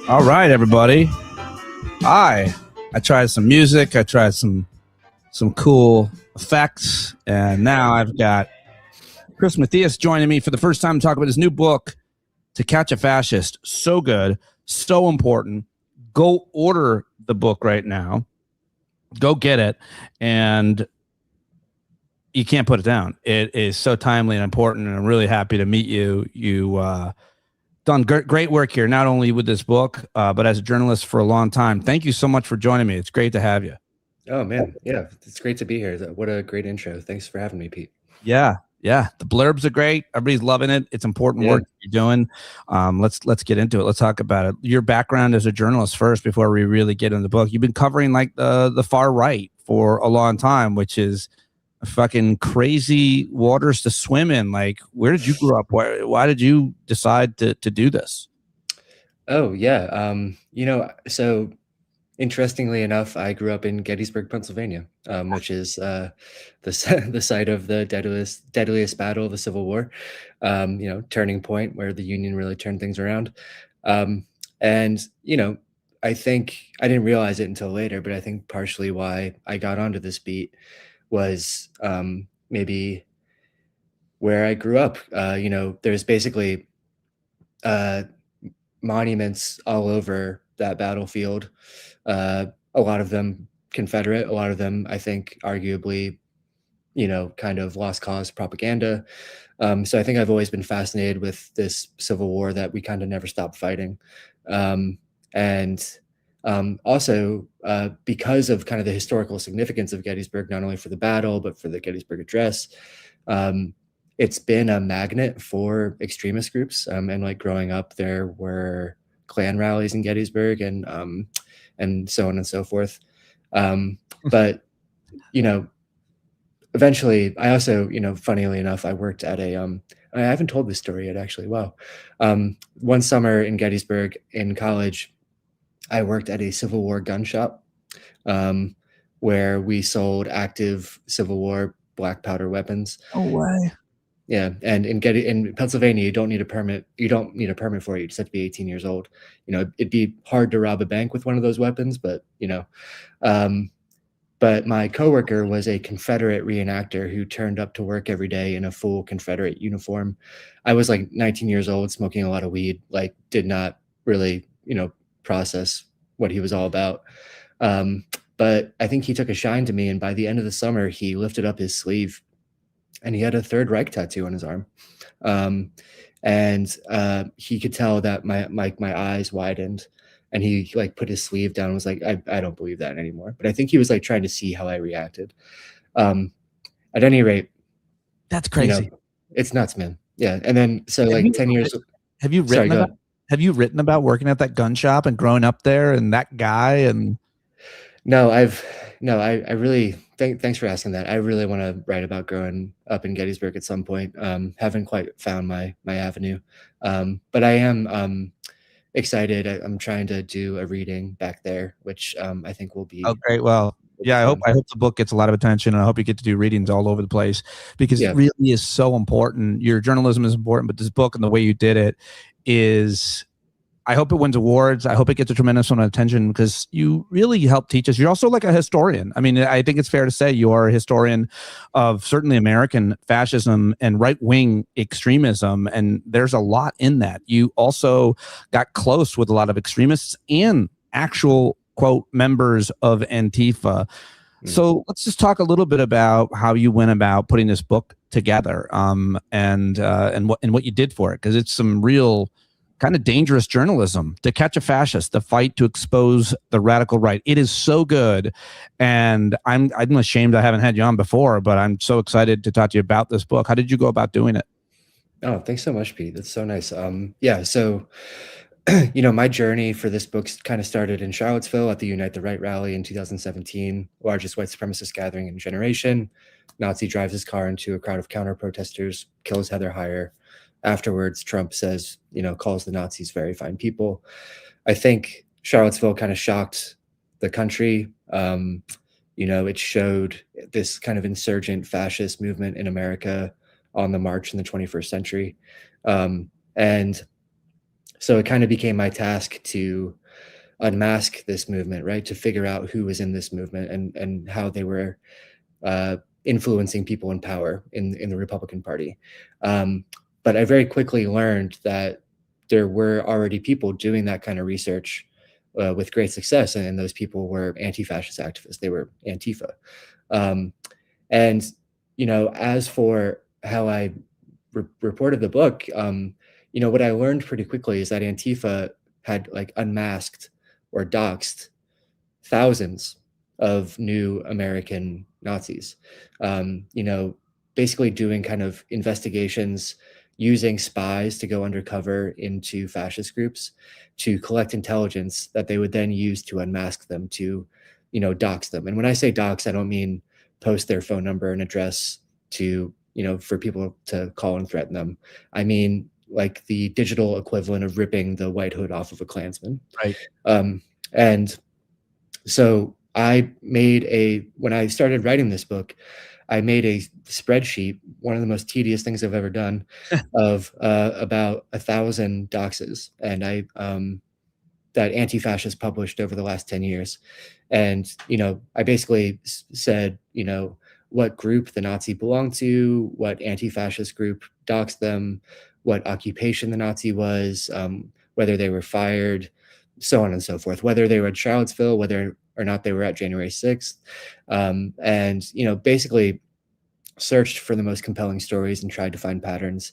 All right, everybody. I tried some music. I tried some cool effects, and now I've got Chris Mathias joining me for the first time to talk about his new book, To Catch a Fascist. So good, so important. Go order the book right now. Go get it, and you can't put it down. It is so timely and important, and I'm really happy to meet you. You done great work here, not only with this book, but as a journalist for a long time. Thank you so much for joining me. It's great to have you. Oh man, yeah, it's great to be here. What a great intro. Thanks for having me, Pete. Yeah, the blurbs are great. Everybody's loving it. It's important work you're doing. Let's get into it. Let's talk about it. Your background as a journalist first, before we really get into the book. You've been covering like the far right for a long time, which is fucking crazy waters to swim in. Like, where did you grow up? Why did you decide to do this? Oh yeah, so interestingly enough, I grew up in Gettysburg, Pennsylvania, which is the site of the deadliest battle of the Civil War. Turning point where the Union really turned things around. And I think I didn't realize it until later, but I think partially why I got onto this beat was maybe where I grew up. There's basically monuments all over that battlefield. A lot of them Confederate, a lot of them, I think, arguably, kind of lost cause propaganda. So I think I've always been fascinated with this Civil War that we kind of never stopped fighting. And also because of kind of the historical significance of Gettysburg, not only for the battle, but for the Gettysburg Address, it's been a magnet for extremist groups. And like growing up, there were Klan rallies in Gettysburg and so on and so forth. But, eventually I also, funnily enough, I worked at I haven't told this story yet, actually. Wow. One summer in Gettysburg in college, I worked at a Civil War gun shop where we sold active Civil War black powder weapons. Oh way. Yeah, and in Pennsylvania, you don't need a permit. You don't need a permit for it. You just have to be 18 years old. It'd be hard to rob a bank with one of those weapons, but but my coworker was a Confederate reenactor who turned up to work every day in a full Confederate uniform. I was like 19 years old, smoking a lot of weed, like did not really, process what he was all about. But I think he took a shine to me, and by the end of the summer, he lifted up his sleeve and he had a Third Reich tattoo on his arm. And he could tell that my eyes widened, and he like put his sleeve down and was like, I don't believe that anymore. But I think he was like trying to see how I reacted. At any rate, that's crazy. It's nuts, man. Yeah. And then so like 10 years. Have you written about working at that gun shop and growing up there and that guy? And no, I really thanks for asking that. I really want to write about growing up in Gettysburg at some point. Haven't quite found my avenue. But I am excited. I'm trying to do a reading back there, which I think will be. Oh, great. Well, yeah, I hope the book gets a lot of attention, and I hope you get to do readings all over the place, because it really is so important. Your journalism is important, but this book and the way you did it is, I hope it wins awards. I hope it gets a tremendous amount of attention, because you really help teach us. You're also like a historian. I mean, I think it's fair to say you are a historian of certainly American fascism and right-wing extremism, and there's a lot in that. You also got close with a lot of extremists and actual, quote, members of Antifa. So let's just talk a little bit about how you went about putting this book together, and what you did for it, because it's some real kind of dangerous journalism. To Catch a Fascist, the fight to expose the radical right. It is so good, and I'm ashamed I haven't had you on before, but I'm so excited to talk to you about this book. How did you go about doing it? Oh, thanks so much, Pete. That's so nice. Yeah, so my journey for this book kind of started in Charlottesville at the Unite the Right rally in 2017, largest white supremacist gathering in a generation. Nazi drives his car into a crowd of counter-protesters, kills Heather Heyer. Afterwards, Trump says, calls the Nazis very fine people. I think Charlottesville kind of shocked the country. It showed this kind of insurgent fascist movement in America on the march in the 21st century. And So it kind of became my task to unmask this movement, right? To figure out who was in this movement and how they were uh, influencing people in power in the Republican Party. Um, but I very quickly learned that there were already people doing that kind of research with great success, and those people were anti-fascist activists. They were Antifa. Um, and as for how I reported the book, what I learned pretty quickly is that Antifa had like unmasked or doxed thousands of new American Nazis. Basically doing kind of investigations using spies to go undercover into fascist groups to collect intelligence that they would then use to unmask them, to, dox them. And when I say dox, I don't mean post their phone number and address to, for people to call and threaten them. I mean, like the digital equivalent of ripping the white hood off of a Klansman. Right. And so when I started writing this book, I made a spreadsheet, one of the most tedious things I've ever done, of about 1,000 doxes, and that anti-fascists published over the last 10 years. And, I basically said, what group the Nazi belonged to, what anti-fascist group doxed them, what occupation the Nazi was, whether they were fired, so on and so forth, whether they were at Charlottesville, whether or not they were at January 6th. And, basically searched for the most compelling stories and tried to find patterns.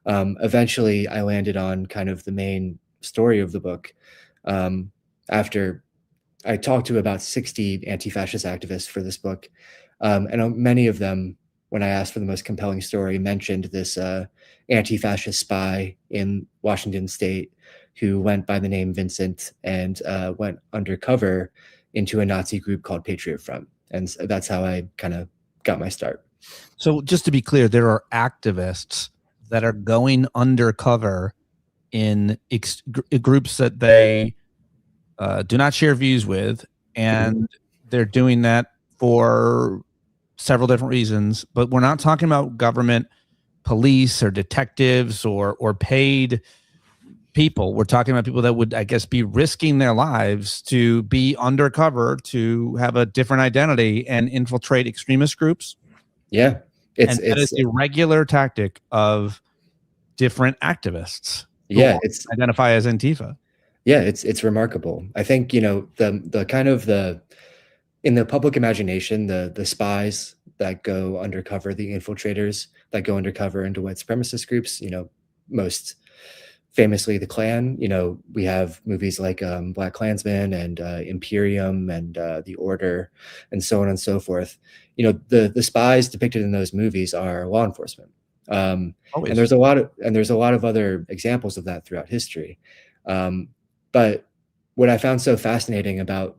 Eventually, I landed on kind of the main story of the book. After I talked to about 60 anti-fascist activists for this book, and many of them, when I asked for the most compelling story, mentioned this anti-fascist spy in Washington State who went by the name Vincent and went undercover into a Nazi group called Patriot Front. And so that's how I kind of got my start. So just to be clear, there are activists that are going undercover in groups that they do not share views with, and they're doing that for several different reasons. But we're not talking about government police or detectives or paid people. We're talking about people that would, I guess, be risking their lives to be undercover, to have a different identity and infiltrate extremist groups. Yeah. That is a regular tactic of different activists who identify as Antifa. Yeah, it's remarkable. I think, the kind of in the public imagination, the spies that go undercover, the infiltrators that go undercover into white supremacist groups, most famously the Klan. We have movies like Black Klansman and Imperium and The Order and so on and so forth. The spies depicted in those movies are law enforcement. And there's a lot of other examples of that throughout history. But what I found so fascinating about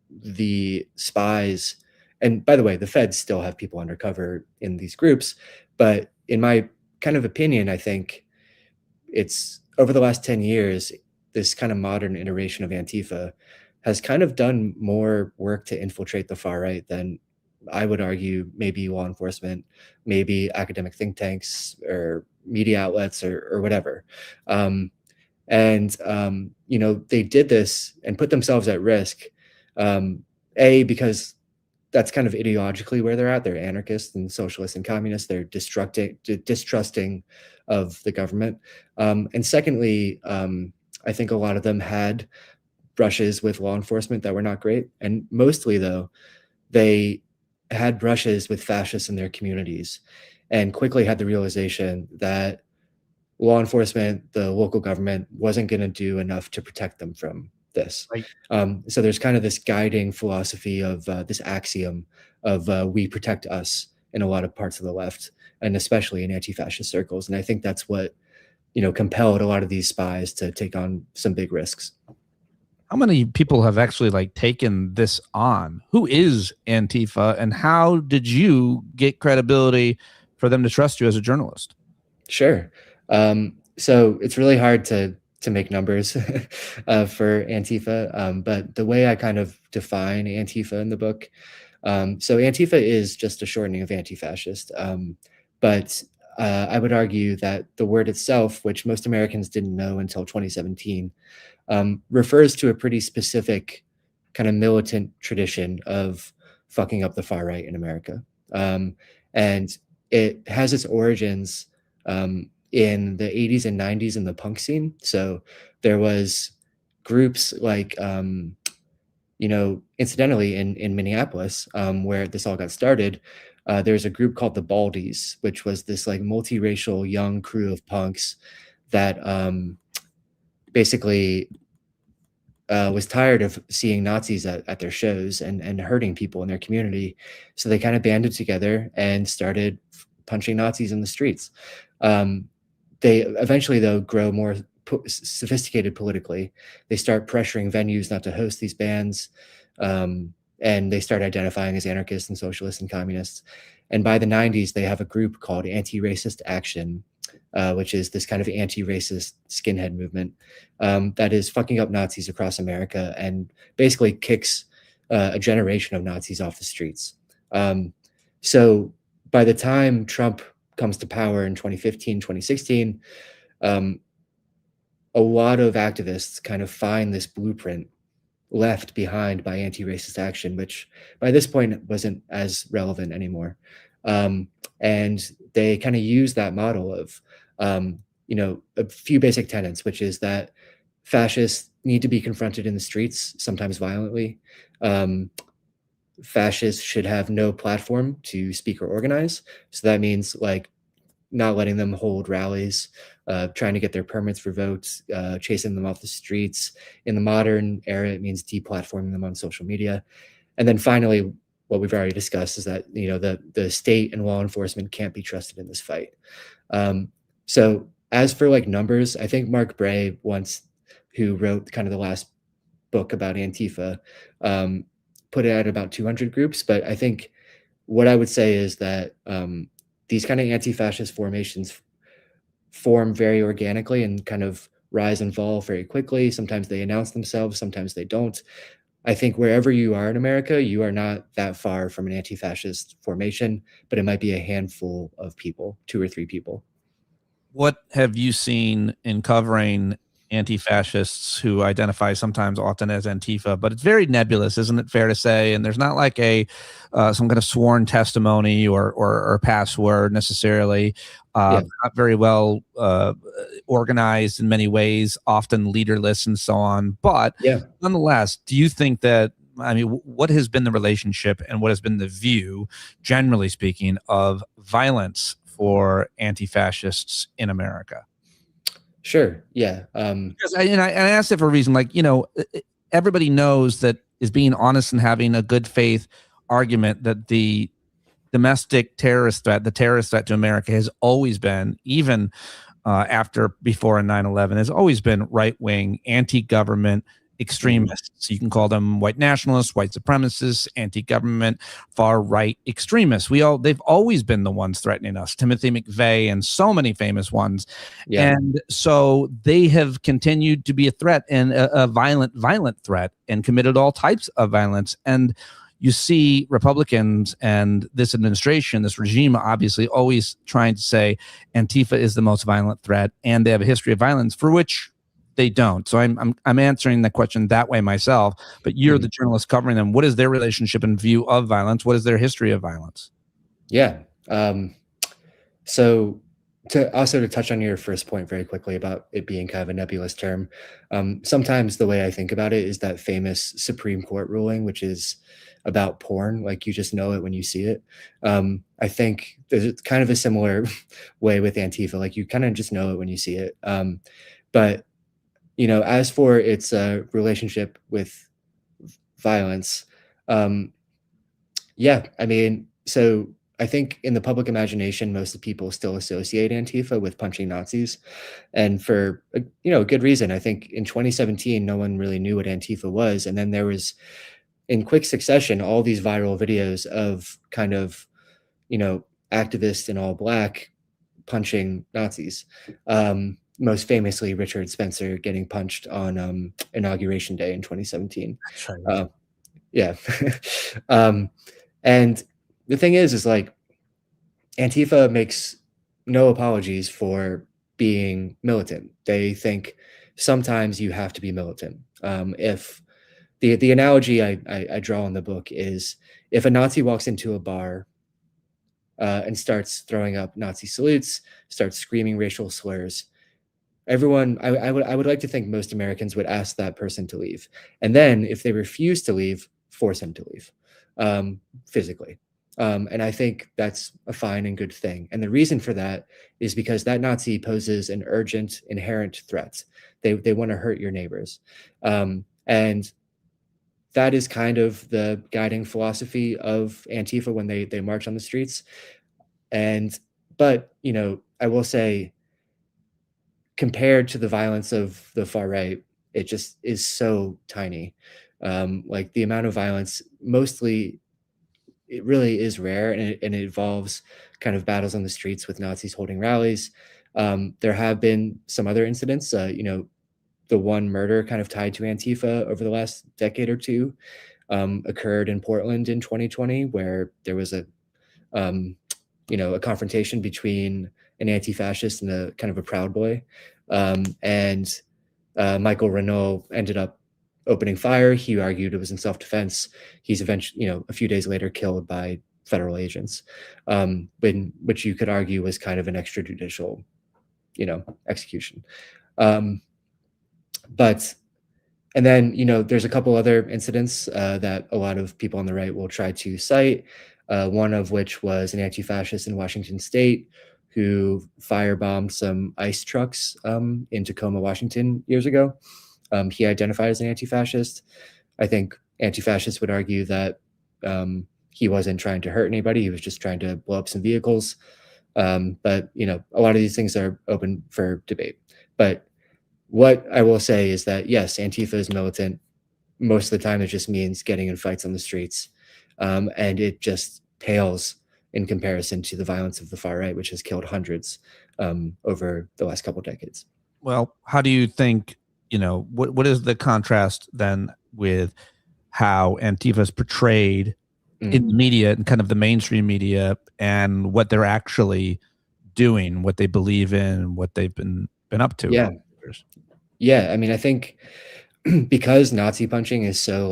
the spies, and by the way, the feds still have people undercover in these groups, but in my kind of opinion, I think it's over the last 10 years, this kind of modern iteration of Antifa has kind of done more work to infiltrate the far right than I would argue maybe law enforcement, maybe academic think tanks or media outlets or whatever. They did this and put themselves at risk, because that's kind of ideologically where they're at. They're anarchists and socialists and communists. They're distrusting of the government. And secondly, I think a lot of them had brushes with law enforcement that were not great. And mostly, though, they had brushes with fascists in their communities and quickly had the realization that law enforcement, the local government, wasn't going to do enough to protect them from this. Right. So there's kind of this guiding philosophy of this axiom of we protect us in a lot of parts of the left, and especially in anti-fascist circles. And I think that's what compelled a lot of these spies to take on some big risks. How many people have actually taken this on? Who is Antifa, and how did you get credibility for them to trust you as a journalist? Sure. So it's really hard to make numbers for Antifa, but the way I kind of define Antifa in the book, so Antifa is just a shortening of anti-fascist, but I would argue that the word itself, which most Americans didn't know until 2017, refers to a pretty specific kind of militant tradition of fucking up the far right in America. And it has its origins in the 80s and 90s in the punk scene. So there was groups like, incidentally, in Minneapolis, where this all got started, there's a group called the Baldies, which was this like multiracial young crew of punks that basically was tired of seeing Nazis at their shows and hurting people in their community. So they kind of banded together and started punching Nazis in the streets. Um, they eventually, though, grow more sophisticated politically. They start pressuring venues not to host these bands. And they start identifying as anarchists and socialists and communists. And by the 90s, they have a group called Anti-Racist Action, which is this kind of anti-racist skinhead movement that is fucking up Nazis across America and basically kicks a generation of Nazis off the streets. So by the time Trump comes to power in 2015, 2016, a lot of activists kind of find this blueprint left behind by Anti-Racist Action, which by this point wasn't as relevant anymore. And they kind of use that model of, a few basic tenets, which is that fascists need to be confronted in the streets, sometimes violently. Fascists should have no platform to speak or organize. So that means like not letting them hold rallies, trying to get their permits for votes, chasing them off the streets. In the modern era, it means deplatforming them on social media. And then finally, what we've already discussed is that the state and law enforcement can't be trusted in this fight. So as for like numbers, I think Mark Bray once, who wrote kind of the last book about Antifa, put it at about 200 groups. But I think what I would say is that these kind of anti-fascist formations form very organically and kind of rise and fall very quickly. Sometimes they announce themselves, sometimes they don't. I think wherever you are in America, you are not that far from an anti-fascist formation, but it might be a handful of people, 2 or 3 people. What have you seen in covering anti-fascists who identify sometimes often as Antifa, but it's very nebulous, isn't it fair to say? And there's not like a some kind of sworn testimony or password necessarily. Not very well organized in many ways, often leaderless and so on. But nonetheless, do you think that, I mean, what has been the relationship and what has been the view, generally speaking, of violence for anti-fascists in America? Sure. Yeah. Because I asked it for a reason. Like, everybody knows that is being honest and having a good faith argument that the domestic terrorist threat, the terrorist threat to America, has always been, even before 9/11, has always been right wing, anti government extremists. You can call them white nationalists, white supremacists, anti-government, far-right extremists. They've always been the ones threatening us. Timothy McVeigh and so many famous ones. And so they have continued to be a threat, and a violent threat, and committed all types of violence. And you see Republicans and this administration, this regime, obviously always trying to say Antifa is the most violent threat, and they have a history of violence for which they don't. So I'm answering the question that way myself, but you're the journalist covering them. What is their relationship and view of violence? What is their history of violence? Yeah. So to touch on your first point very quickly about it being kind of a nebulous term, sometimes the way I think about it is that famous Supreme Court ruling, which is about porn, like you just know it when you see it. I think there's kind of a similar way with Antifa, like you kind of just know it when you see it. But as for its relationship with violence, I mean, so I think in the public imagination, most of the people still associate Antifa with punching Nazis, and for a good reason. I think in 2017, no one really knew what Antifa was, and then there was, in quick succession, all these viral videos of kind of activists in all black punching Nazis. Most famously, Richard Spencer getting punched on Inauguration Day in 2017. That's right. Yeah. And the thing is like Antifa makes no apologies for being militant. They think sometimes you have to be militant. If the analogy I draw in the book is if a Nazi walks into a bar and starts throwing up Nazi salutes, starts screaming racial slurs, everyone I would like to think most Americans would ask that person to leave, and then if they refuse to leave, force him to leave, physically. And I think that's a fine and good thing. And the reason for that is because that Nazi poses an urgent, inherent threat. They want to hurt your neighbors, and that is kind of the guiding philosophy of Antifa when they march on the streets. And but I will say, compared to the violence of the far right, it just is so tiny. Like the amount of violence, mostly, it really is rare, and it involves kind of battles on the streets with Nazis holding rallies. There have been some other incidents, the one murder kind of tied to Antifa over the last decade or two occurred in Portland in 2020, where there was um, a confrontation between an anti-fascist and a kind of a Proud Boy, and Michael Renault ended up opening fire. He argued it was in self-defense. He's eventually, a few days later, killed by federal agents, which you could argue was kind of an extrajudicial, execution. Um, but and then, there's a couple other incidents that a lot of people on the right will try to cite, one of which was an anti-fascist in Washington State who firebombed some ICE trucks in Tacoma, Washington years ago. He identified as an anti-fascist. I think anti-fascists would argue that he wasn't trying to hurt anybody. He was just trying to blow up some vehicles. But, a lot of these things are open for debate. But what I will say is that, yes, Antifa is militant. Most of the time, it just means getting in fights on the streets. And it just pales in comparison to the violence of the far right, which has killed hundreds over the last couple of decades. Well, how do you think, what is the contrast then with how Antifa is portrayed in the media and kind of the mainstream media, and what they're actually doing, what they believe in, what they've been up to? Yeah. Yeah. I mean, I think because Nazi punching is so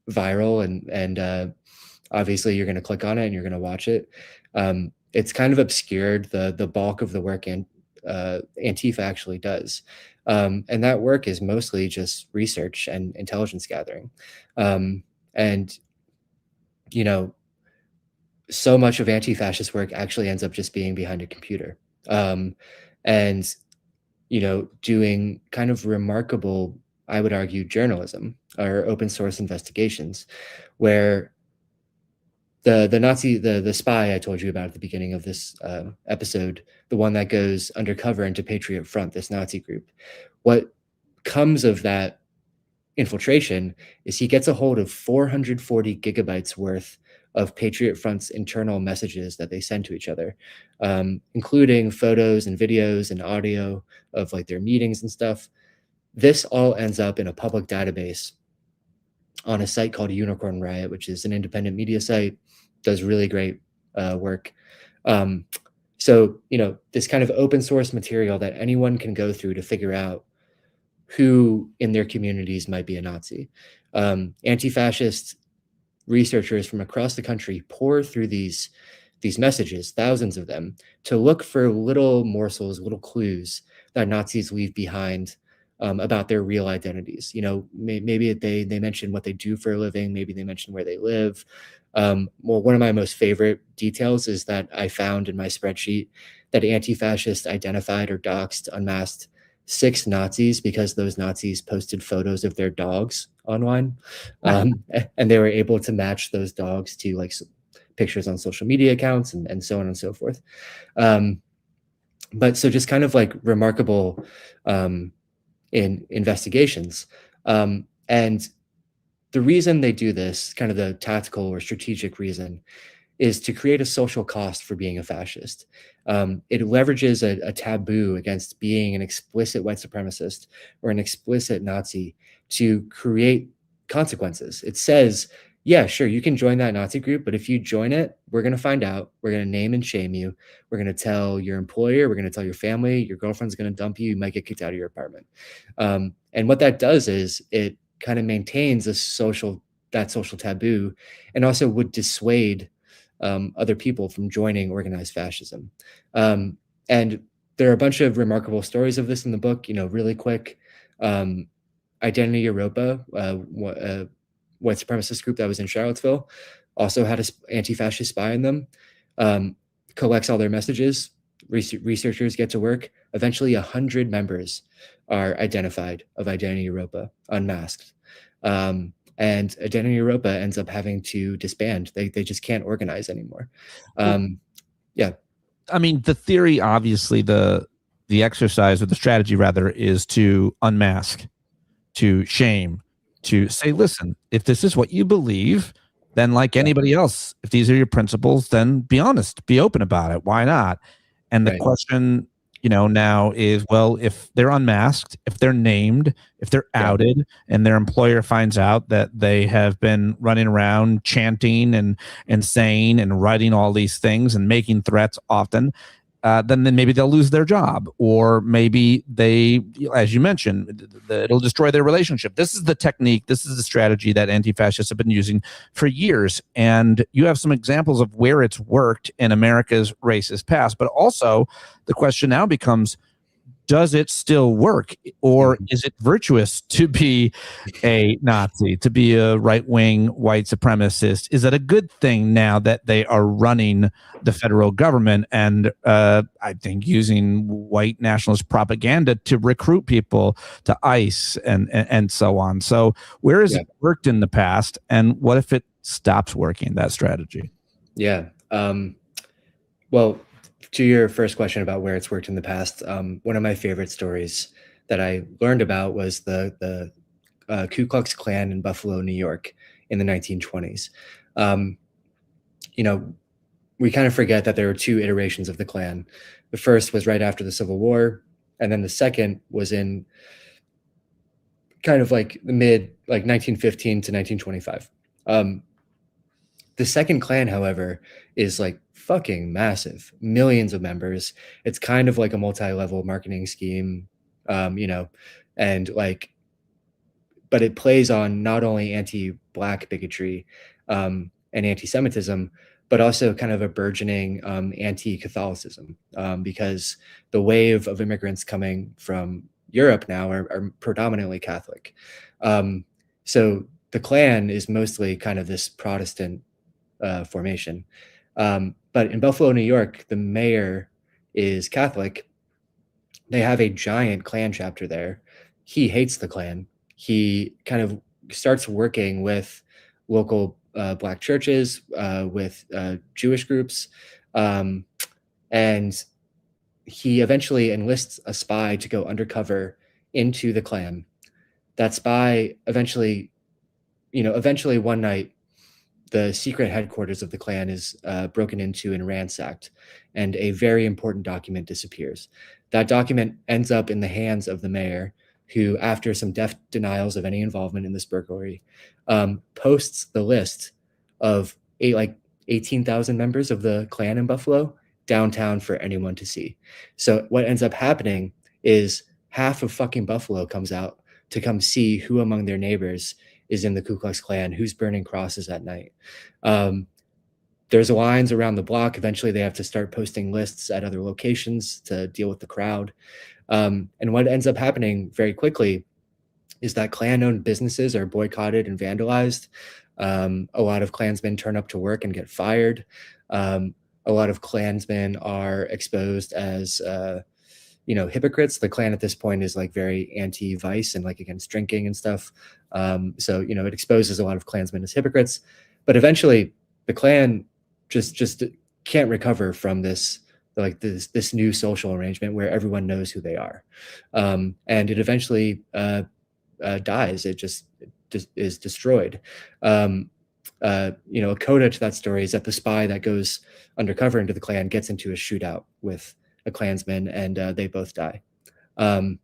viral and obviously you're going to click on it and you're going to watch it. It's kind of obscured the bulk of the work Antifa actually does. And that work is mostly just research and intelligence gathering. And, so much of anti-fascist work actually ends up just being behind a computer. And, doing kind of remarkable, I would argue, journalism or open source investigations, where the spy I told you about at the beginning of this episode, the one that goes undercover into Patriot Front, this Nazi group, what comes of that infiltration is he gets a hold of 440 gigabytes worth of Patriot Front's internal messages that they send to each other, including photos and videos and audio of their meetings and stuff. This all ends up in a public database on a site called Unicorn Riot, which is an independent media site, does really great work. So, this kind of open source material that anyone can go through to figure out who in their communities might be a Nazi. Anti-fascist researchers from across the country pour through these messages, thousands of them, to look for little morsels, little clues that Nazis leave behind about their real identities. Maybe they mention what they do for a living. Maybe they mention where they live. Well, one of my most favorite details is that I found in my spreadsheet that anti-fascist identified or doxed, unmasked 6 Nazis because those Nazis posted photos of their dogs online. And they were able to match those dogs to pictures on social media accounts and so on and so forth. But so just kind of remarkable in investigations. And the reason they do this, kind of the tactical or strategic reason, is to create a social cost for being a fascist. It leverages a taboo against being an explicit white supremacist or an explicit Nazi to create consequences. It says Yeah, sure. You can join that Nazi group, but if you join it, we're going to find out. We're going to name and shame you. We're going to tell your employer. We're going to tell your family. Your girlfriend's going to dump you. You might get kicked out of your apartment. And what that does is it kind of maintains that social taboo, and also would dissuade other people from joining organized fascism. And there are a bunch of remarkable stories of this in the book. Really quick. Um, Identity Europa, white supremacist group that was in Charlottesville, also had an anti-fascist spy in them. Um, Collects all their messages. Researchers get to work. Eventually, 100 members are identified of Identity Europa, unmasked. And Identity Europa ends up having to disband. They just can't organize anymore. Yeah. I mean, the theory, obviously, the exercise, or the strategy rather, is to unmask, to shame, to say, listen, if this is what you believe, then like anybody else, if these are your principles, then be honest, be open about it. Why not? And the question, now is, well, if they're unmasked, if they're named, if they're outed, and their employer finds out that they have been running around chanting and saying and writing all these things and making threats often, then maybe they'll lose their job, or maybe they, as you mentioned, it'll destroy their relationship. This is the technique. This is the strategy that anti-fascists have been using for years. And you have some examples of where it's worked in America's racist past. But also the question now becomes, does it still work, or is it virtuous to be a Nazi, to be a right-wing white supremacist? Is that a good thing now that they are running the federal government and I think using white nationalist propaganda to recruit people to ICE and so on? So where has it worked in the past, and what if it stops working, that strategy? Yeah. Well, to your first question about where it's worked in the past, one of my favorite stories that I learned about was the Ku Klux Klan in Buffalo, New York in the 1920s. We kind of forget that there were two iterations of the Klan. The first was right after the Civil War, and then the second was in kind of like the mid, like 1915 to 1925. The second Klan, however, is like fucking massive, millions of members. It's kind of like a multi-level marketing scheme, and like, but it plays on not only anti-Black bigotry and anti-Semitism, but also kind of a burgeoning anti-Catholicism, because the wave of immigrants coming from Europe now are predominantly Catholic. So the Klan is mostly kind of this Protestant formation. But in Buffalo, New York, the mayor is Catholic. They have a giant Klan chapter there. He hates the Klan. He kind of starts working with local Black churches, with Jewish groups, and he eventually enlists a spy to go undercover into the Klan. That spy eventually one night, the secret headquarters of the Klan is broken into and ransacked, and a very important document disappears. That document ends up in the hands of the mayor, who, after some deft denials of any involvement in this burglary, posts the list of 18,000 members of the Klan in Buffalo downtown for anyone to see. So what ends up happening is half of fucking Buffalo comes out to come see who among their neighbors is in the Ku Klux Klan, who's burning crosses at night. There's lines around the block. Eventually, they have to start posting lists at other locations to deal with the crowd. And what ends up happening very quickly is that Klan-owned businesses are boycotted and vandalized. A lot of Klansmen turn up to work and get fired. A lot of Klansmen are exposed as hypocrites. The Klan at this point is like very anti-vice and like against drinking and stuff. So it exposes a lot of Klansmen as hypocrites. But eventually, the Klan just can't recover from this new social arrangement where everyone knows who they are, and it eventually dies. It just is destroyed. A coda to that story is that the spy that goes undercover into the Klan gets into a shootout with a Klansman, and they both die. But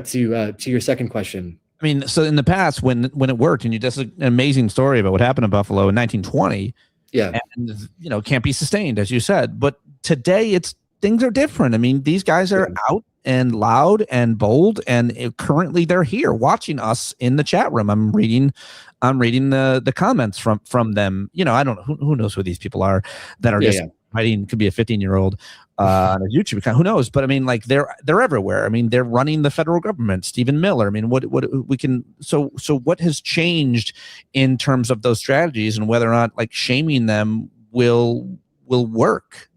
to your second question, mean, so in the past, when it worked, and you just an amazing story about what happened in Buffalo in 1920, Yeah, and can't be sustained, as you said. But today, things are different. I mean, these guys are out and loud and bold, and currently they're here watching us in the chat room. I'm reading the comments from them. I don't know who knows who these people are that are just writing. Could be a 15-year-old on a YouTube account. Who knows? But I mean, like they're everywhere. I mean, they're running the federal government. Stephen Miller. I mean, what we can. So what has changed in terms of those strategies, and whether or not like shaming them will work?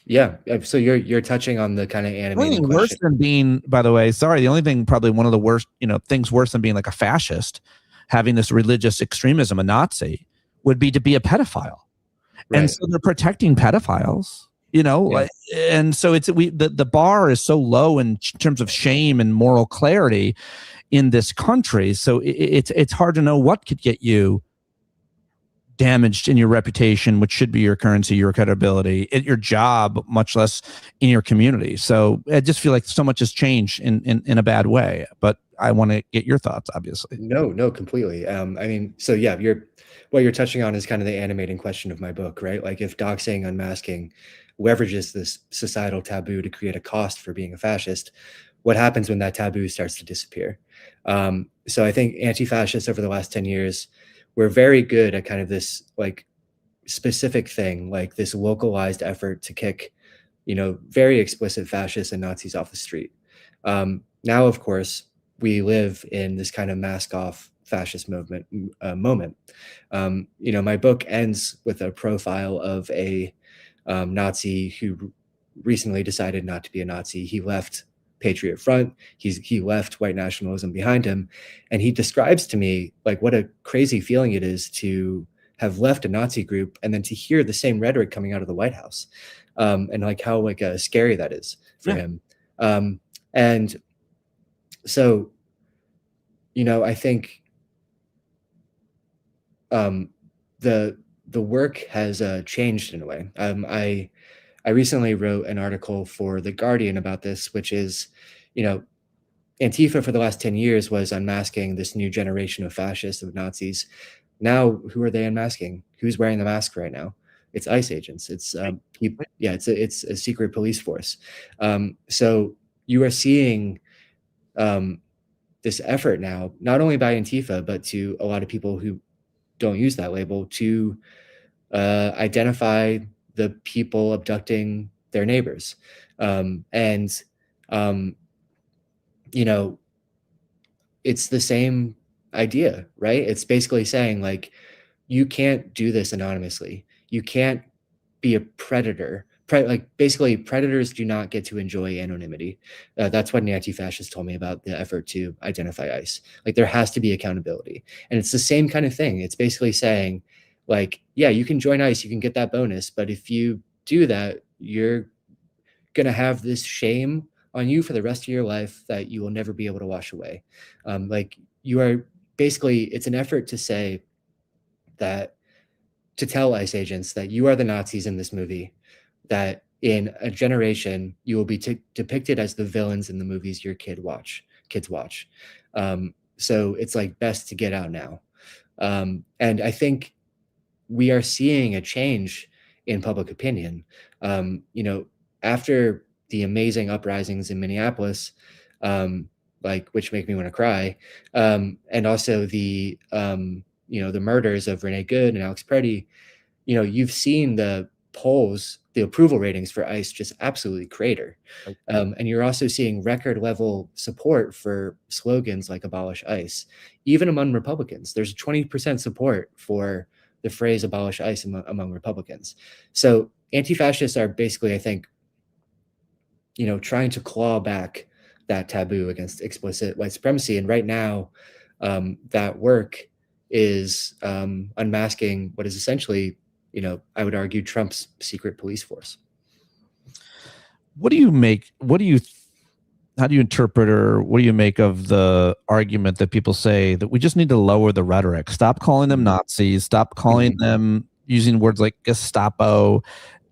Yeah. So you're touching on the kind of animating question. Worse than being, by the way, sorry, the only thing probably one of the worst, things worse than being like a fascist, having this religious extremism, a Nazi, would be to be a pedophile. Right. And so they're protecting pedophiles, and so the bar is so low in terms of shame and moral clarity in this country. So it's hard to know what could get you damaged in your reputation, which should be your currency, your credibility, at your job, much less in your community. So I just feel like so much has changed in a bad way. But I want to get your thoughts, obviously. No, completely. I mean, so yeah, what you're touching on is kind of the animating question of my book, right? Like if doxing, unmasking leverages this societal taboo to create a cost for being a fascist, what happens when that taboo starts to disappear? So I think anti-fascists over the last 10 years, we're very good at kind of this like specific thing, like this localized effort to kick, very explicit fascists and Nazis off the street. Now, of course, we live in this kind of mask off fascist moment. My book ends with a profile of a Nazi who recently decided not to be a Nazi. He left Patriot Front. He left white nationalism behind him. And he describes to me like what a crazy feeling it is to have left a Nazi group and then to hear the same rhetoric coming out of the White House. And like how like scary that is for him. And so, I think the work has changed in a way. I recently wrote an article for The Guardian about this, which is, Antifa for the last 10 years was unmasking this new generation of fascists, of Nazis. Now, who are they unmasking? Who's wearing the mask right now? It's ICE agents. It's it's a secret police force. So you are seeing this effort now, not only by Antifa, but to a lot of people who don't use that label, to identify the people abducting their neighbors. It's the same idea, right? It's basically saying like, you can't do this anonymously. You can't be a predator. Basically, predators do not get to enjoy anonymity. That's what an anti-fascist told me about the effort to identify ICE. Like there has to be accountability. And it's the same kind of thing. It's basically saying like, yeah, you can join ICE, you can get that bonus. But if you do that, you're going to have this shame on you for the rest of your life that you will never be able to wash away. Like you are basically, it's an effort to say that, to tell ICE agents that you are the Nazis in this movie, that in a generation you will be depicted as the villains in the movies your kids watch. So it's like best to get out now. And I think we are seeing a change in public opinion. After the amazing uprisings in Minneapolis, which make me want to cry, and also the murders of Renee Good and Alex Preddy, you've seen the polls, the approval ratings for ICE just absolutely crater. And you're also seeing record level support for slogans like abolish ICE. Even among Republicans, there's 20% support for the phrase abolish ICE among Republicans. So anti-fascists are basically, I think, trying to claw back that taboo against explicit white supremacy. And right now, that work is unmasking what is essentially, I would argue, Trump's secret police force. How do you interpret, or what do you make of the argument that people say that we just need to lower the rhetoric, stop calling them Nazis, stop calling them, using words like Gestapo,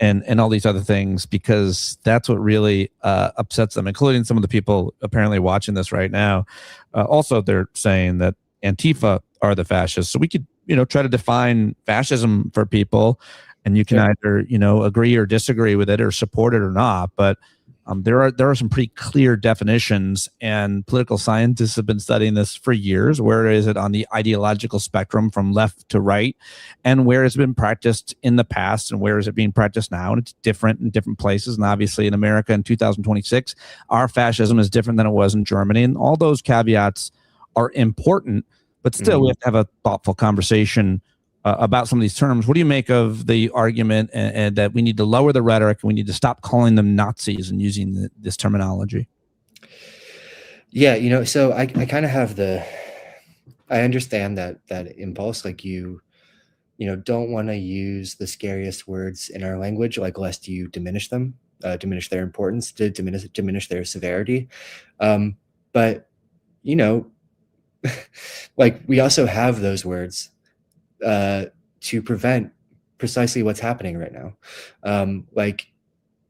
and all these other things, because that's what really upsets them, including some of the people apparently watching this right now. Also, they're saying that Antifa are the fascists. So we could, try to define fascism for people, and you can either, agree or disagree with it or support it or not. But there are some pretty clear definitions, and political scientists have been studying this for years. Where is it on the ideological spectrum from left to right, and where has it been practiced in the past, and where is it being practiced now? And it's different in different places. And obviously in America in 2026, our fascism is different than it was in Germany. And all those caveats are important, but still we have to have a thoughtful conversation about some of these terms. What do you make of the argument and that we need to lower the rhetoric and we need to stop calling them Nazis and using this terminology? Yeah, so I kind of have I understand that impulse, like you don't want to use the scariest words in our language, like lest you diminish them, diminish their importance, to diminish their severity. But like we also have those words to prevent precisely what's happening right now. Like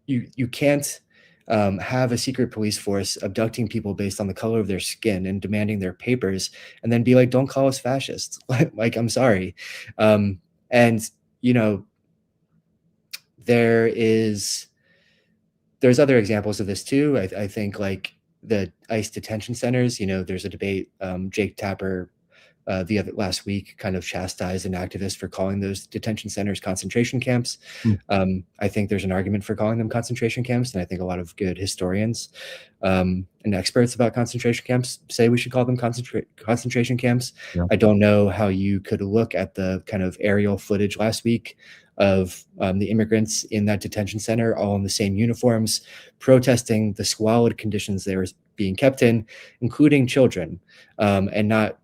you can't have a secret police force abducting people based on the color of their skin and demanding their papers, and then be like, "Don't call us fascists." Like, I'm sorry. And there's other examples of this too. I think like the ICE detention centers. There's a debate. Jake Tapper last week kind of chastised an activist for calling those detention centers concentration camps. I think there's an argument for calling them concentration camps, and I think a lot of good historians and experts about concentration camps say we should call them concentration camps. Yeah. I don't know how you could look at the kind of aerial footage last week of the immigrants in that detention center, all in the same uniforms, protesting the squalid conditions they were being kept in, including children, and not,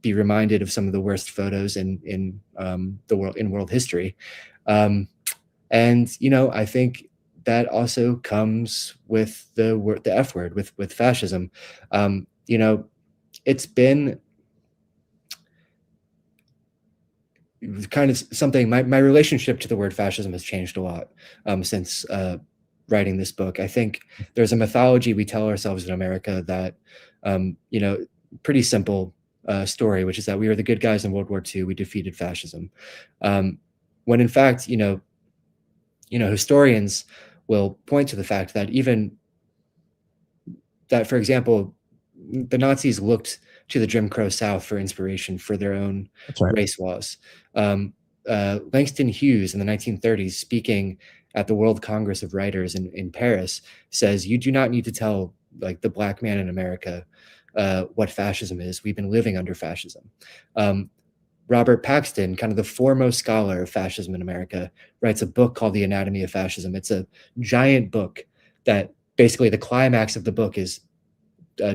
be reminded of some of the worst photos in world history. And I think that also comes with the F word, with fascism. It's been kind of something, my relationship to the word fascism has changed a lot since writing this book. I think there's a mythology we tell ourselves in America that, pretty simple story, which is that we were the good guys in World War II. We defeated fascism. When in fact, historians will point to the fact that for example, the Nazis looked to the Jim Crow South for inspiration for their own race laws. Langston Hughes in the 1930s, speaking at the World Congress of Writers in Paris, says, "You do not need to tell like the black man in America what fascism is. We've been living under fascism." Robert Paxton, kind of the foremost scholar of fascism in America, writes a book called The Anatomy of Fascism. It's a giant book that basically the climax of the book is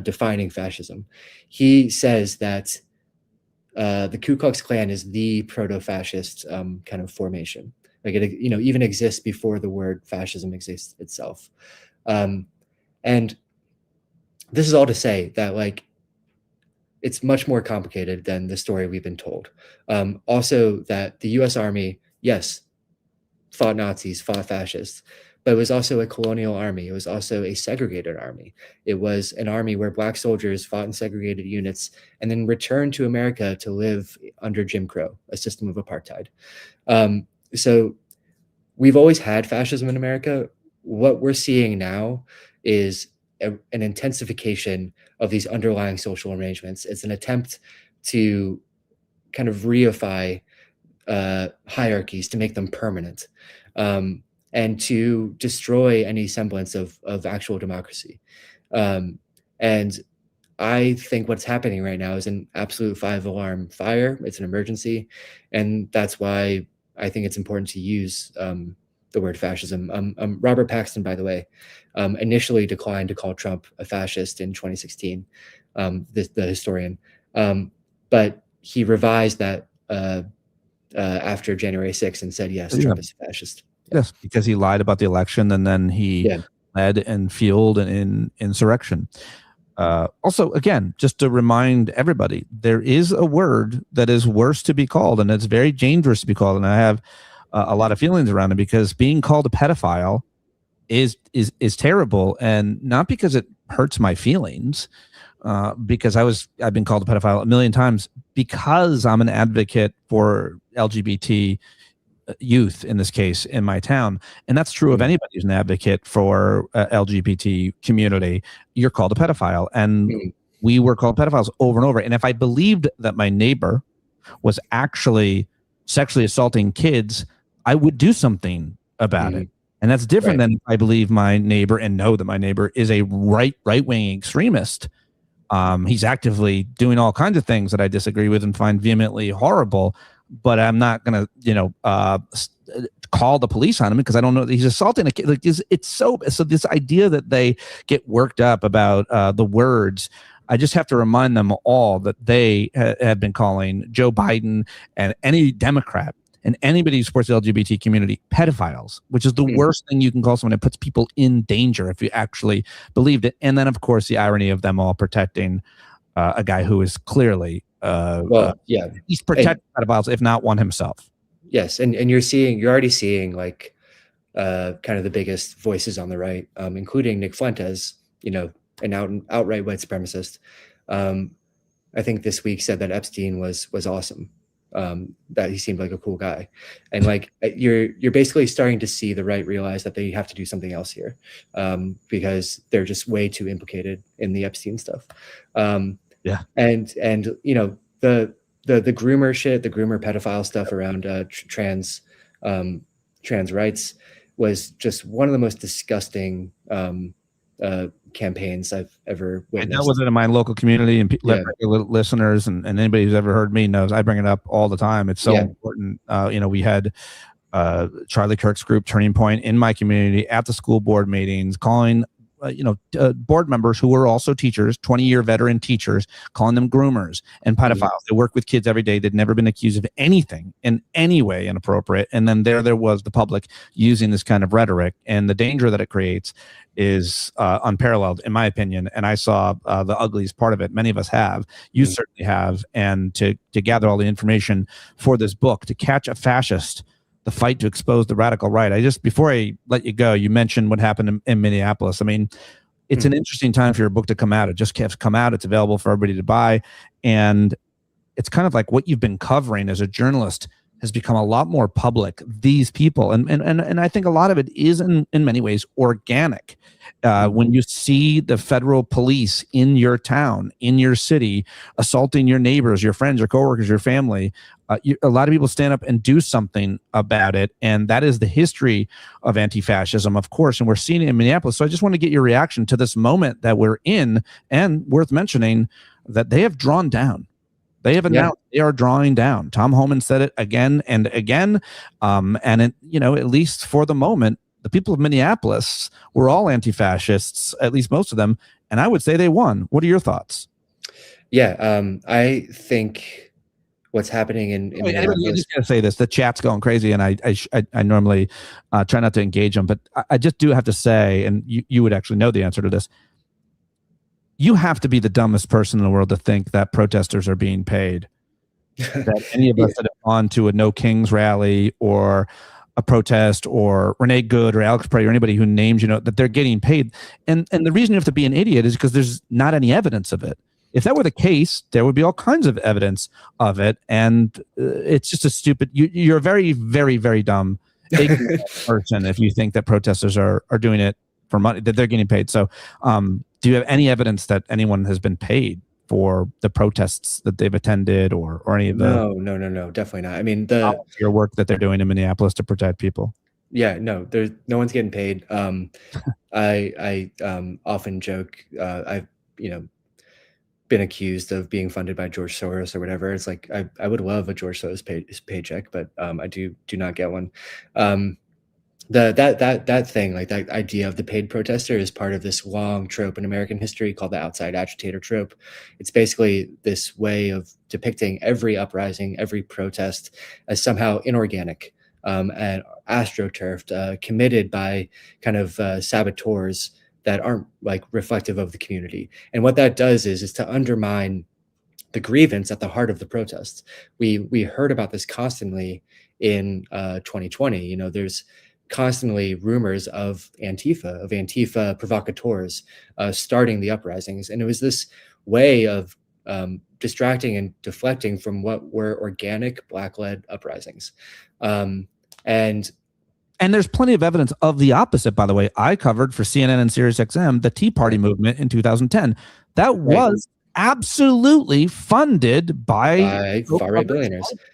defining fascism. He says that the Ku Klux Klan is the proto-fascist kind of formation. Like it, even exists before the word fascism exists itself. And this is all to say that like it's much more complicated than the story we've been told. Also, that the U.S. Army, yes, fought Nazis, fought fascists, but it was also a colonial army. It was also a segregated army. It was an army where black soldiers fought in segregated units and then returned to America to live under Jim Crow, a system of apartheid. So we've always had fascism in America. What we're seeing now is an intensification of these underlying social arrangements. It's an attempt to kind of reify hierarchies, to make them permanent, and to destroy any semblance of actual democracy. And I think what's happening right now is an absolute 5-alarm fire. It's an emergency. And that's why I think it's important to use the word fascism. Robert Paxton, by the way, initially declined to call Trump a fascist in 2016, the historian. But he revised that after January 6th and said, yes, Trump is a fascist. Yes, because he lied about the election, and then he led and fueled an insurrection. Also, again, just to remind everybody, there is a word that is worse to be called, and it's very dangerous to be called. And I have a lot of feelings around it, because being called a pedophile is terrible, and not because it hurts my feelings, because I've been called a pedophile a million times, because I'm an advocate for LGBT youth in this case in my town, and that's true of anybody who's an advocate for LGBT community. You're called a pedophile, and we were called pedophiles over and over. And if I believed that my neighbor was actually sexually assaulting kids, I would do something about it. And that's different than if I believe my neighbor and know that my neighbor is a right-wing extremist. He's actively doing all kinds of things that I disagree with and find vehemently horrible, but I'm not going to, call the police on him because I don't know that he's assaulting a kid. Like, it's so this idea that they get worked up about the words. I just have to remind them all that they have been calling Joe Biden and any Democrat and anybody who supports the LGBT community pedophiles, which is the worst thing you can call someone. It puts people in danger if you actually believed it. And then, of course, the irony of them all protecting a guy who is clearly he's protecting pedophiles, if not one himself. Yes, and you're already seeing like kind of the biggest voices on the right, including Nick Fuentes, an outright white supremacist. I think this week said that Epstein was awesome, that he seemed like a cool guy, and like you're basically starting to see the right realize that they have to do something else here, because they're just way too implicated in the Epstein stuff. And the groomer shit, the groomer pedophile stuff around trans rights was just one of the most disgusting campaigns I've ever witnessed. I dealt with it in my local community, and listeners and anybody who's ever heard me knows I bring it up all the time. It's so important. We had Charlie Kirk's group Turning Point in my community at the school board meetings, calling board members who were also teachers, 20-year veteran teachers, calling them groomers and pedophiles. They work with kids every day. They'd never been accused of anything in any way inappropriate. And then there was the public using this kind of rhetoric, and the danger that it creates is unparalleled, in my opinion. And I saw the ugliest part of it. Many of us have. You certainly have. And to gather all the information for this book, to catch a fascist, the fight to expose the radical right. Before I let you go, you mentioned what happened in Minneapolis. I mean, it's an interesting time for your book to come out. It just kept come out. It's available for everybody to buy. And it's kind of like what you've been covering as a journalist has become a lot more public. These people, and I think a lot of it is in many ways organic. When you see the federal police in your town, in your city, assaulting your neighbors, your friends, your coworkers, your family, a lot of people stand up and do something about it. And that is the history of anti-fascism, of course. And we're seeing it in Minneapolis. So I just want to get your reaction to this moment that we're in, and worth mentioning that they have drawn down. They have announced they are drawing down. Tom Homan said it again and again. And at least for the moment, the people of Minneapolis were all anti-fascists, at least most of them. And I would say they won. What are your thoughts? Yeah, I think what's happening in Minneapolis. I'm just going to say this. The chat's going crazy, and I normally try not to engage them. But I just do have to say, and you would actually know the answer to this, you have to be the dumbest person in the world to think that protesters are being paid. That any of us that have gone to a No Kings rally or a protest, or Renee Good or Alex Prey or anybody who names, that they're getting paid. And the reason you have to be an idiot is because there's not any evidence of it. If that were the case, there would be all kinds of evidence of it. And it's just a stupid, you're a very, very, very dumb person if you think that protesters are doing it for money, that they're getting paid. So do you have any evidence that anyone has been paid for the protests that they've attended, or any of the no, definitely not. I mean, your work that they're doing in Minneapolis to protect people? Yeah, no one's getting paid. I often joke, I've been accused of being funded by George Soros or whatever. It's like I would love a George Soros paycheck, but I do not get one. That thing, like that idea of the paid protester, is part of this long trope in American history called the outside agitator trope. It's basically this way of depicting every uprising, every protest as somehow inorganic, and astroturfed, committed by kind of saboteurs that aren't like reflective of the community. And what that does is to undermine the grievance at the heart of the protests. We heard about this constantly in 2020. You know, there's constantly rumors of Antifa provocateurs starting the uprisings. And it was this way of distracting and deflecting from what were organic Black-led uprisings. And there's plenty of evidence of the opposite, by the way. I covered for CNN and SiriusXM the Tea Party movement in 2010. That was absolutely funded by far-right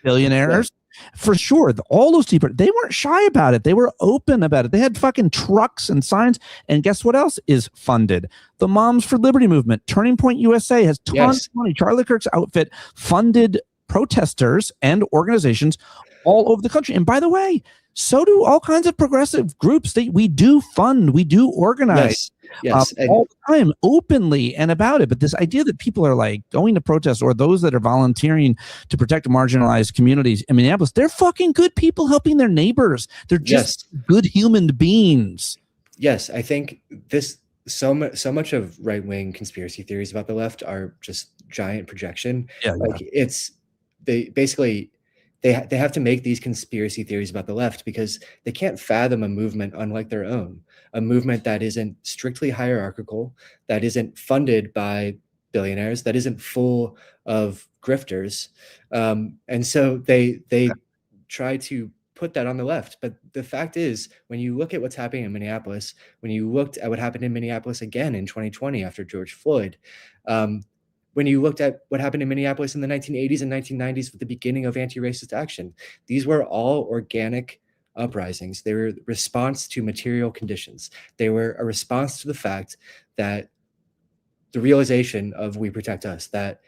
billionaires. For sure. All those Tea Party, they weren't shy about it. They were open about it. They had fucking trucks and signs. And guess what else is funded? The Moms for Liberty movement. Turning Point USA has tons of money. Charlie Kirk's outfit funded protesters and organizations all over the country. And by the way, so do all kinds of progressive groups that we do fund, we do organize all the time, openly and about it. But this idea that people are like going to protest, or those that are volunteering to protect marginalized communities in Minneapolis, they're fucking good people helping their neighbors. They're just good human beings. Yes, I think so much of right-wing conspiracy theories about the left are just giant projection. They have to make these conspiracy theories about the left because they can't fathom a movement unlike their own, a movement that isn't strictly hierarchical, that isn't funded by billionaires, that isn't full of grifters. And so they try to put that on the left. But the fact is, when you look at what's happening in Minneapolis, when you looked at what happened in Minneapolis again in 2020 after George Floyd, when you looked at what happened in Minneapolis in the 1980s and 1990s with the beginning of anti-racist action, these were all organic uprisings. They were a response to material conditions. They were a response to the fact that the realization of we protect us, that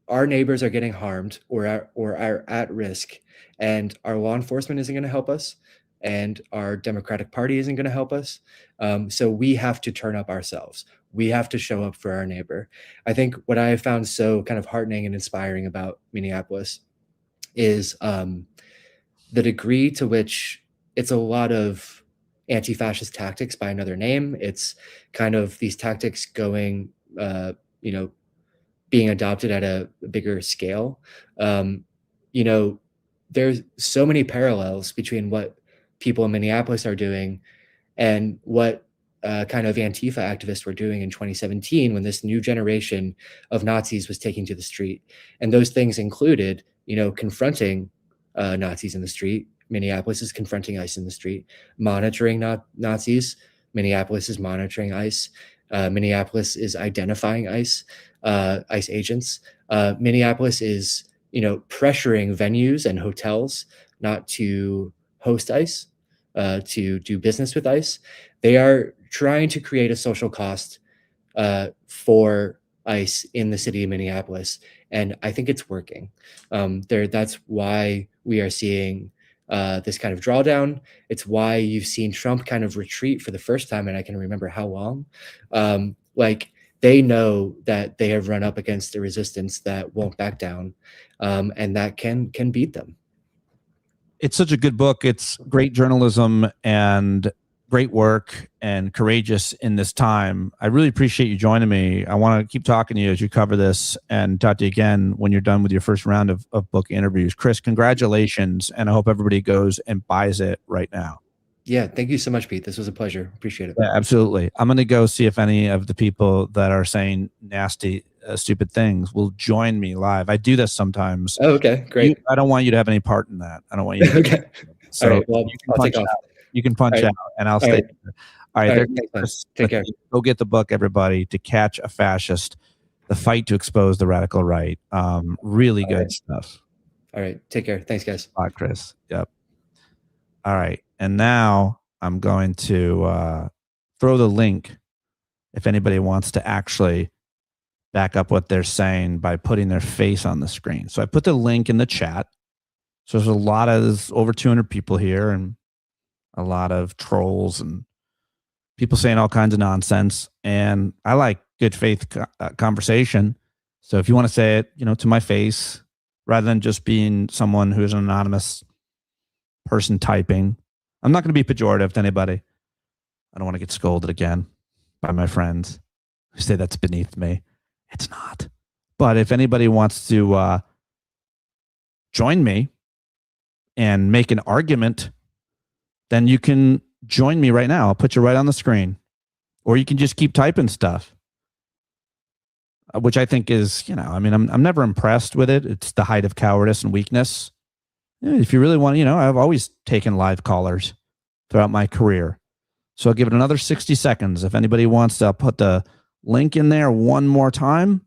our neighbors are getting harmed or are at risk, and our law enforcement isn't going to help us, and our Democratic Party isn't going to help us. So we have to turn up ourselves. We have to show up for our neighbor. I think what I have found so kind of heartening and inspiring about Minneapolis is the degree to which it's a lot of anti-fascist tactics by another name. It's kind of these tactics going, being adopted at a bigger scale. There's so many parallels between what people in Minneapolis are doing and what kind of Antifa activists were doing in 2017 when this new generation of Nazis was taking to the street. And those things included, confronting Nazis in the street. Minneapolis is confronting ICE in the street, monitoring Nazis. Minneapolis is monitoring ICE. Minneapolis is identifying ICE agents. Minneapolis is, pressuring venues and hotels not to host ICE, to do business with ICE. They are trying to create a social cost for ICE in the city of Minneapolis, and I think it's working. That's why we are seeing this kind of drawdown. It's why you've seen Trump kind of retreat for the first time, and I can remember how long. They know that they have run up against a resistance that won't back down, and that can beat them. It's such a good book. It's great journalism and great work and courageous in this time. I really appreciate you joining me. I want to keep talking to you as you cover this and talk to you again when you're done with your first round of book interviews. Chris, congratulations, and I hope everybody goes and buys it right now. Yeah, thank you so much, Pete. This was a pleasure. Appreciate it. Yeah, absolutely. I'm going to go see if any of the people that are saying nasty, stupid things will join me live. I do this sometimes. Oh, okay, great. I don't want you to have any part in that. I don't want you to. Okay. So all right, well, I'll take off. You can punch out, and I'll stay. All right, take care. Go get the book, everybody. To Catch a Fascist: The Fight to Expose the Radical Right. Really good stuff. All right, take care. Thanks, guys. Bye, Chris. Yep. All right, and now I'm going to throw the link if anybody wants to actually back up what they're saying by putting their face on the screen. So I put the link in the chat. So there's over 200 people here, and a lot of trolls and people saying all kinds of nonsense. And I like good faith conversation. So if you want to say it, to my face, rather than just being someone who's an anonymous person typing, I'm not going to be pejorative to anybody. I don't want to get scolded again by my friends who say that's beneath me. It's not. But if anybody wants to join me and make an argument, then you can join me right now. I'll put you right on the screen. Or you can just keep typing stuff, which I think is, I'm never impressed with it. It's the height of cowardice and weakness. If you really want, I've always taken live callers throughout my career. So I'll give it another 60 seconds. If anybody wants to put the link in there one more time,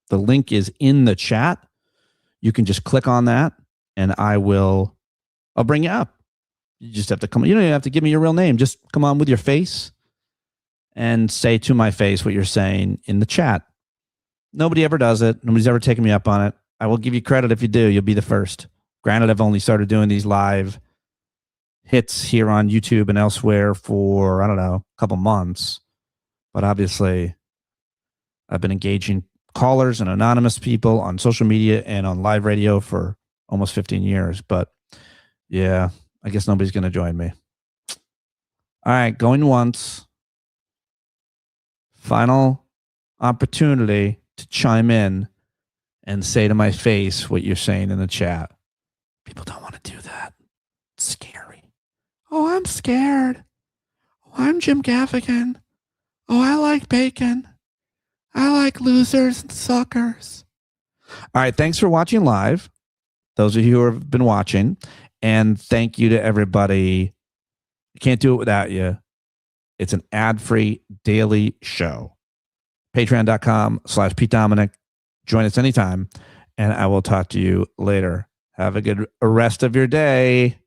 the link is in the chat. You can just click on that and I'll bring you up. You just have to come. You don't even have to give me your real name. Just come on with your face and say to my face what you're saying in the chat. Nobody ever does it. Nobody's ever taken me up on it. I will give you credit if you do. You'll be the first. Granted, I've only started doing these live hits here on YouTube and elsewhere for, I don't know, a couple months. But obviously, I've been engaging callers and anonymous people on social media and on live radio for almost 15 years. But yeah, I guess nobody's going to join me. All right, going once. Final opportunity to chime in and say to my face what you're saying in the chat. People don't want to do that. It's scary. Oh, I'm scared. Oh, I'm Jim Gaffigan. Oh, I like bacon. I like losers and suckers. All right, thanks for watching live. Those of you who have been watching. And thank you to everybody. I can't do it without you. It's an ad-free daily show. Patreon.com/Pete Dominic. Join us anytime, and I will talk to you later. Have a good rest of your day.